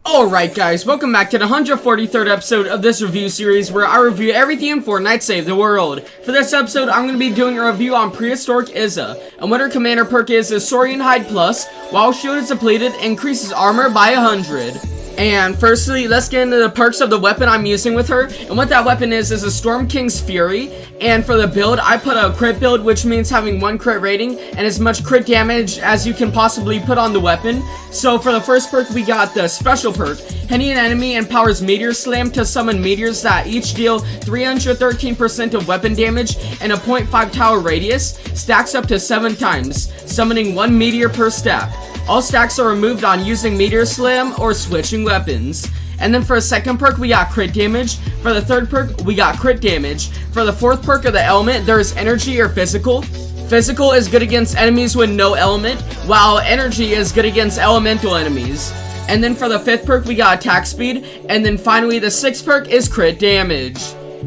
Alright guys, welcome back to the 143rd episode of this review series where I review everything in Fortnite Save the World. For this episode, I'm going to be doing a review on Prehistoric Izza, and what her commander perk is Saurian Hide Plus. While shield is depleted, increases armor by 100. And firstly, let's get into the perks of the weapon I'm using with her. And what that weapon is a Storm King's Fury. And for the build, I put a crit build, which means having 1 crit rating and as much crit damage as you can possibly put on the weapon. So for the first perk, we got the special perk. Hitting an enemy empowers Meteor Slam to summon meteors that each deal 313% of weapon damage and a 0.5 tower radius. Stacks up to 7 times, summoning 1 meteor per stack. All stacks are removed on using Meteor Slam or switching weapons. And then for a second perk, we got crit damage. For the third perk, we got crit damage. For the fourth perk of the element, there is energy or physical. Physical is good against enemies with no element, while energy is good against elemental enemies. And then for the fifth perk, we got attack speed. And then finally, the sixth perk is crit damage.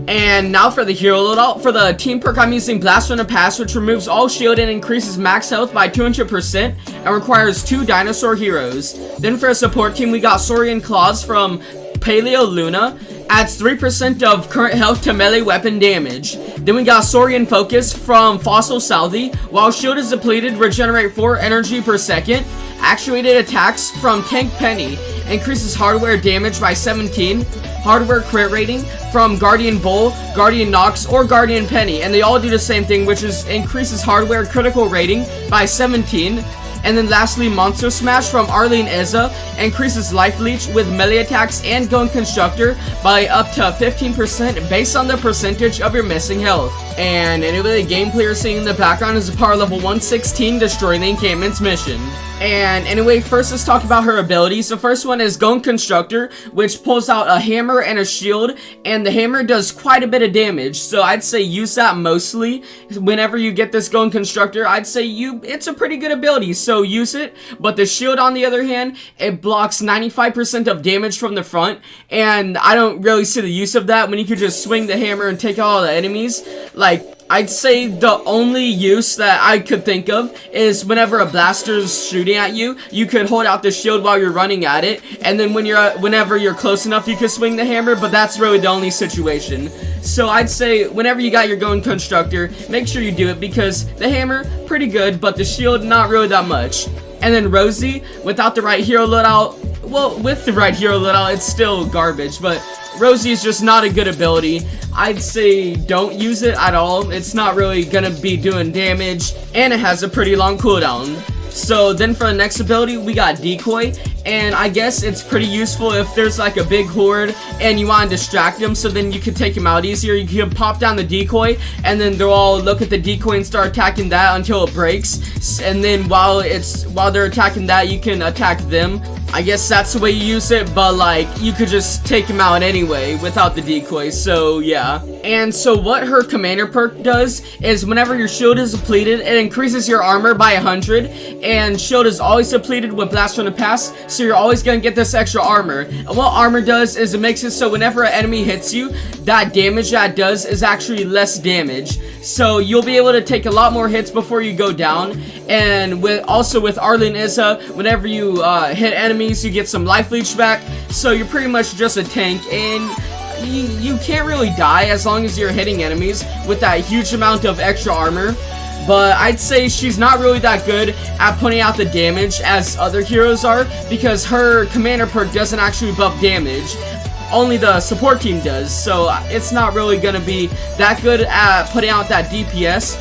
And now for the hero loadout. For the team perk, I'm using Blast from the Past, which removes all shield and increases max health by 200% and requires 2 dinosaur heroes. Then for a support team, we got Saurian Claws from Paleo Luna, adds 3% of current health to melee weapon damage. Then we got Saurian Focus from Fossil Salvi. While shield is depleted, regenerate 4 energy per second. Actuated attacks from Tank Penny, increases hardware damage by 17. Hardware crit rating from Guardian Bull, Guardian Nox, or Guardian Penny, and they all do the same thing, which is increases hardware critical rating by 17. And then lastly, Monster Smash from Arlene Izza, increases life leech with melee attacks and gun constructor by up to 15% based on the percentage of your missing health. And anyway, the gameplay you're seeing in the background is a power level 116 destroy the encampments mission. And anyway, first let's talk about her abilities. The first one is Gun Constructor, which pulls out a hammer and a shield, and the hammer does quite a bit of damage, so I'd say use that mostly. Whenever you get this Gun Constructor, I'd say it's a pretty good ability, so use it. But the shield, on the other hand, it blocks 95% of damage from the front, and I don't really see the use of that when you could just swing the hammer and take out all the enemies. Like, I'd say the only use that I could think of is whenever a blaster's shooting at you, you could hold out the shield while you're running at it, and then whenever you're close enough, you could swing the hammer, but that's really the only situation. So I'd say whenever you got your Gun Constructor, make sure you do it, because the hammer, pretty good, but the shield, not really that much. And then Rosie, without the right hero loadout, well, with the right hero loadout, it's still garbage, but Rosie is just not a good ability. I'd say don't use it at all. It's not really gonna be doing damage, and it has a pretty long cooldown. So then for the next ability, we got Decoy, and I guess it's pretty useful if there's like a big horde and you want to distract them, so then you can take them out easier. You can pop down the decoy, and then they'll all look at the decoy and start attacking that until it breaks, and then while they're attacking that, you can attack them. I guess that's the way you use it, but like, you could just take him out anyway without the decoy, so yeah. And so what her commander perk does is whenever your shield is depleted, it increases your armor by 100, and shield is always depleted with Blast from the Past, so you're always gonna get this extra armor. And what armor does is it makes it so whenever an enemy hits you, that damage that does is actually less damage. So you'll be able to take a lot more hits before you go down. And also with Arlene Izza, whenever you hit enemies, you get some life leech back. So you're pretty much just a tank, and you can't really die as long as you're hitting enemies with that huge amount of extra armor. But I'd say she's not really that good at putting out the damage as other heroes are, because her commander perk doesn't actually buff damage. Only the support team does, so it's not really gonna be that good at putting out that DPS.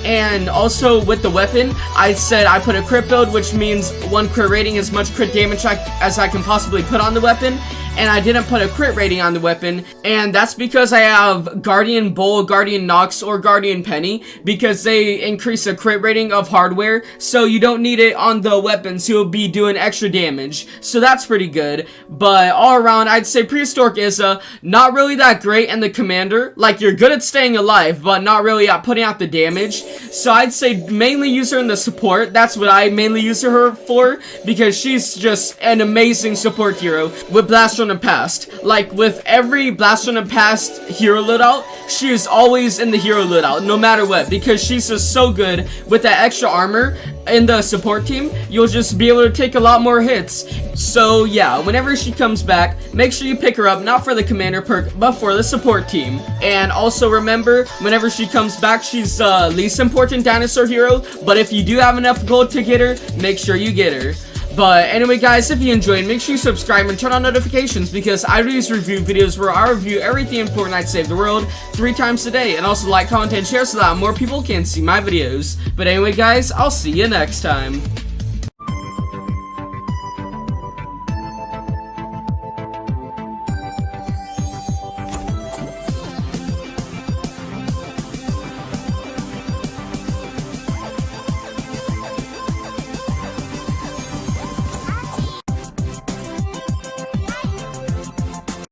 And also with the weapon, I said I put a crit build, which means 1 crit rating, as much crit damage as I can possibly put on the weapon. And I didn't put a crit rating on the weapon, and that's because I have Guardian Bull, Guardian Nox, or Guardian Penny, because they increase the crit rating of hardware, so you don't need it on the weapons, you'll be doing extra damage, so that's pretty good. But all around, I'd say Prehistoric Izza, not really that great in the commander. Like, you're good at staying alive, but not really at putting out the damage, so I'd say mainly use her in the support. That's what I mainly use her for, because she's just an amazing support hero with Blast from from the past. Like with every blast from the past hero loadout, she is always in the hero loadout no matter what, because she's just so good with that extra armor. In the support team, you'll just be able to take a lot more hits. So yeah, whenever she comes back, make sure you pick her up, not for the commander perk, but for the support team. And also remember, whenever she comes back, she's the least important dinosaur hero, but if you do have enough gold to get her, make sure you get her. But anyway guys, if you enjoyed, make sure you subscribe and turn on notifications, because I do these review videos where I review everything in Fortnite Save the World 3 times a day. And also like, comment, and share so that more people can see my videos. But anyway guys, I'll see you next time.